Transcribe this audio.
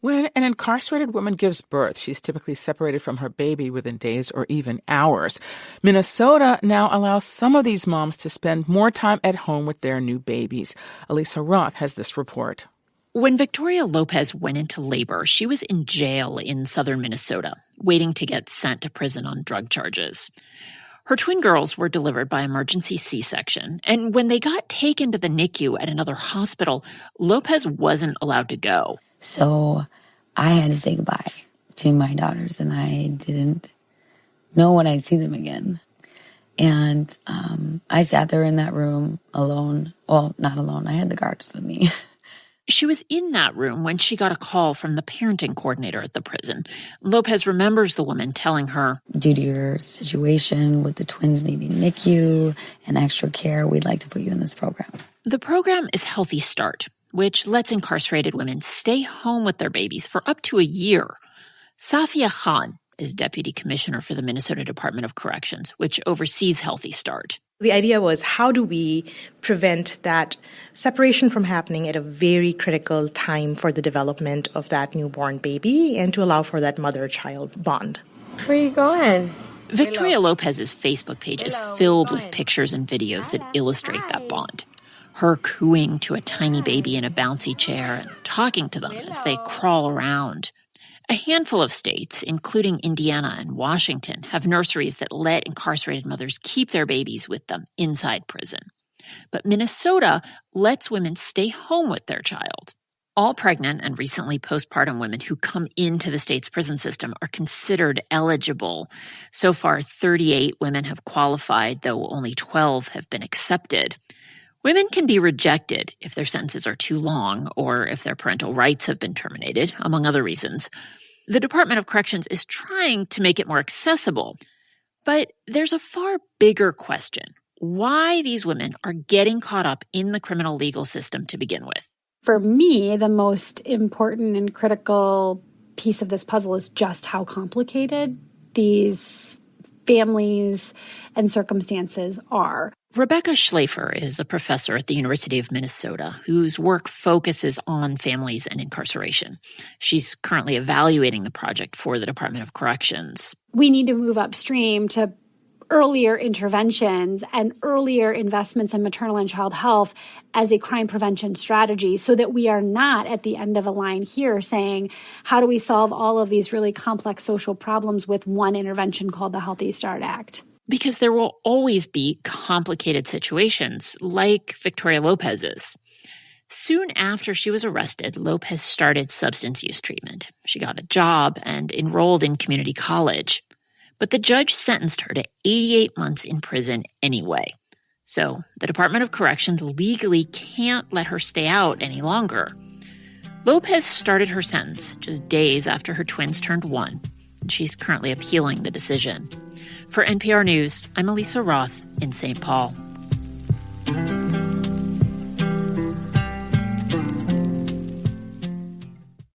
When an incarcerated woman gives birth, she's typically separated from her baby within days or even hours. Minnesota now allows some of these moms to spend more time at home with their new babies. Alisa Roth has this report. When Victoria Lopez went into labor, she was in jail in southern Minnesota, waiting to get sent to prison on drug charges. Her twin girls were delivered by emergency C-section, and when they got taken to the NICU at another hospital, Lopez wasn't allowed to go. So I had to say goodbye to my daughters, and I didn't know when I'd see them again. And I sat there in that room alone. Well, not alone. I had the guards with me. She was in that room when she got a call from the parenting coordinator at the prison. Lopez remembers the woman telling her, "Due to your situation with the twins needing NICU and extra care, we'd like to put you in this program." The program is Healthy Start, which lets incarcerated women stay home with their babies for up to a year. Safia Khan is Deputy Commissioner for the Minnesota Department of Corrections, which oversees Healthy Start. The idea was, how do we prevent that separation from happening at a very critical time for the development of that newborn baby and to allow for that mother-child bond? Where are you going? Victoria Lopez's Facebook page is filled with pictures and videos that illustrate that bond. Her cooing to a tiny baby in a bouncy chair and talking to them as they crawl around. A handful of states, including Indiana and Washington, have nurseries that let incarcerated mothers keep their babies with them inside prison. But Minnesota lets women stay home with their child. All pregnant and recently postpartum women who come into the state's prison system are considered eligible. So far, 38 women have qualified, though only 12 have been accepted. Women can be rejected if their sentences are too long or if their parental rights have been terminated, among other reasons. The Department of Corrections is trying to make it more accessible. But there's a far bigger question: why these women are getting caught up in the criminal legal system to begin with. For me, the most important and critical piece of this puzzle is just how complicated these families and circumstances are. Rebecca Schlafer is a professor at the University of Minnesota whose work focuses on families and incarceration. She's currently evaluating the project for the Department of Corrections. We need to move upstream to earlier interventions and earlier investments in maternal and child health as a crime prevention strategy so that we are not at the end of a line here saying, how do we solve all of these really complex social problems with one intervention called the Healthy Start Act? Because there will always be complicated situations like Victoria Lopez's. Soon after she was arrested, Lopez started substance use treatment. She got a job and enrolled in community college. But the judge sentenced her to 88 months in prison anyway. So the Department of Corrections legally can't let her stay out any longer. Lopez started her sentence just days after her twins turned 1, and she's currently appealing the decision. For NPR News, I'm Alisa Roth in St. Paul.